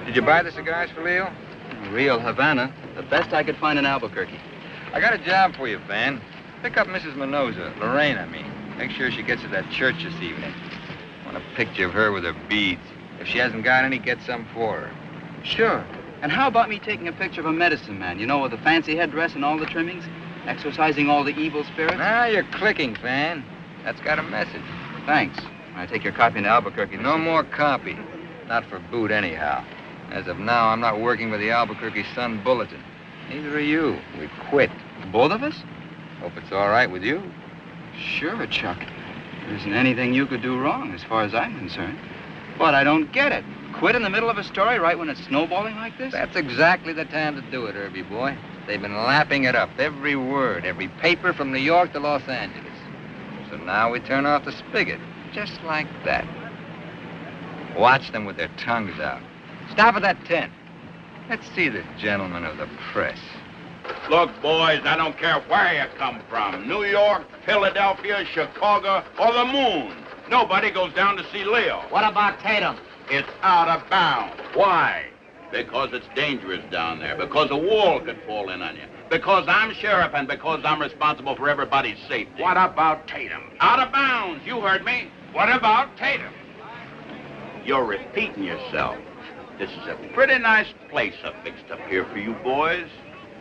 Did you buy the cigars for Leo? Real Havana. The best I could find in Albuquerque. I got a job for you, Van. Pick up Mrs. Mendoza, Lorraine, I mean. Make sure she gets to that church this evening. I want a picture of her with her beads. If she hasn't got any, get some for her. Sure. And how about me taking a picture of a medicine man, you know, with the fancy headdress and all the trimmings? Exorcising all the evil spirits? Now you're clicking, Van. That's got a message. Thanks. I take your copy into Albuquerque. No more copy. Not for boot, anyhow. As of now, I'm not working with the Albuquerque Sun Bulletin. Neither are you. We quit. Both of us? Hope it's all right with you. Sure, Chuck. There isn't anything you could do wrong, as far as I'm concerned. But I don't get it. Quit in the middle of a story right when it's snowballing like this? That's exactly the time to do it, Herbie boy. They've been lapping it up, every word, every paper from New York to Los Angeles. So now we turn off the spigot, just like that. Watch them with their tongues out. Stop at that tent. Let's see the gentleman of the press. Look, boys, I don't care where you come from. New York, Philadelphia, Chicago, or the moon. Nobody goes down to see Leo. What about Tatum? It's out of bounds. Why? Because it's dangerous down there. Because a wall could fall in on you. Because I'm sheriff and because I'm responsible for everybody's safety. What about Tatum? Out of bounds. You heard me. What about Tatum? You're repeating yourself. This is a pretty nice place I've fixed up here for you boys.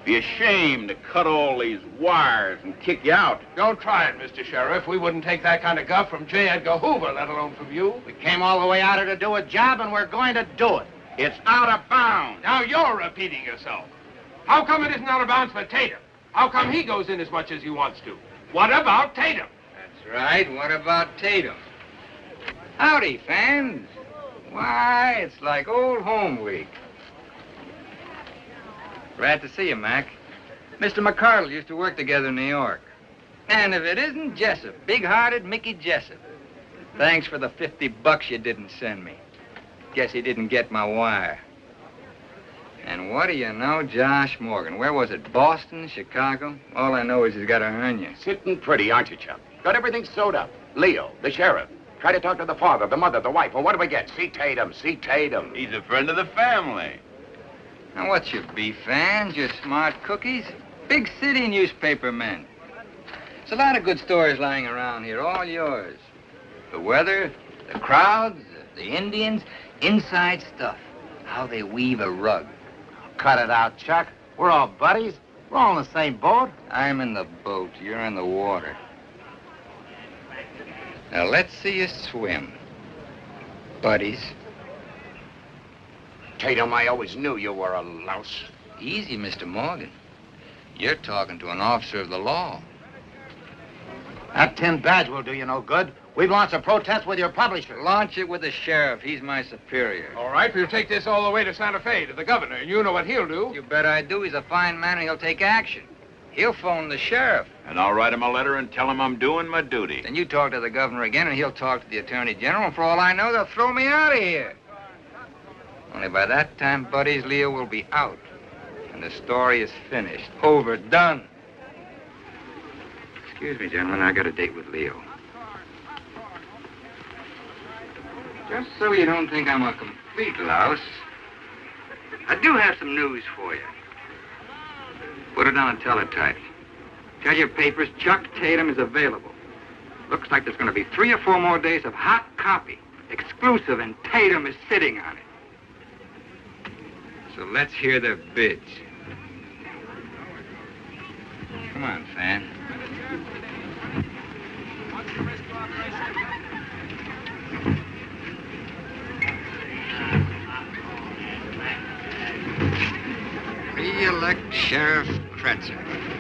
Be ashamed to cut all these wires and kick you out. Don't try it, Mr. Sheriff. We wouldn't take that kind of guff from J. Edgar Hoover, let alone from you. We came all the way out here to do a job, and we're going to do it. It's out of bounds. Now you're repeating yourself. How come it isn't out of bounds for Tatum? How come he goes in as much as he wants to? What about Tatum? That's right. What about Tatum? Howdy, fans. Why, it's like old home week. Glad to see you, Mac. Mr. McCardle used to work together in New York. And if it isn't Jessup, big-hearted Mickey Jessup. Thanks for the $50 you didn't send me. Guess he didn't get my wire. And what do you know, Josh Morgan? Where was it, Boston, Chicago? All I know is he's got a hernia. Sitting pretty, aren't you, Chuck? Got everything sewed up. Leo, the sheriff. Try to talk to the father, the mother, the wife. Well, what do we get? See Tatum, see Tatum. He's a friend of the family. Now, what's your beef, fans? Your smart cookies? Big city newspaper men. There's a lot of good stories lying around here, all yours. The weather, the crowds, the Indians, inside stuff. How they weave a rug. Cut it out, Chuck. We're all buddies. We're all in the same boat. I'm in the boat. You're in the water. Now, let's see you swim. Buddies. Tatum, I always knew you were a louse. Easy, Mr. Morgan. You're talking to an officer of the law. That tin badge will do you no good. We've launched a protest with your publisher. Launch it with the sheriff. He's my superior. All right, we'll take this all the way to Santa Fe, to the governor, and you know what he'll do. You bet I do. He's a fine man, and he'll take action. He'll phone the sheriff. And I'll write him a letter and tell him I'm doing my duty. Then you talk to the governor again, and he'll talk to the attorney general. And for all I know, they'll throw me out of here. Only by that time, buddies, Leo will be out. And the story is finished. Over. Done. Excuse me, gentlemen. I got a date with Leo. Just so you don't think I'm a complete louse, I do have some news for you. Put it on a teletype. Tell your papers Chuck Tatum is available. Looks like there's going to be 3 or 4 more days of hot copy. Exclusive, and Tatum is sitting on it. So let's hear the bids. Come on, fan. Re-elect Sheriff Kretzer.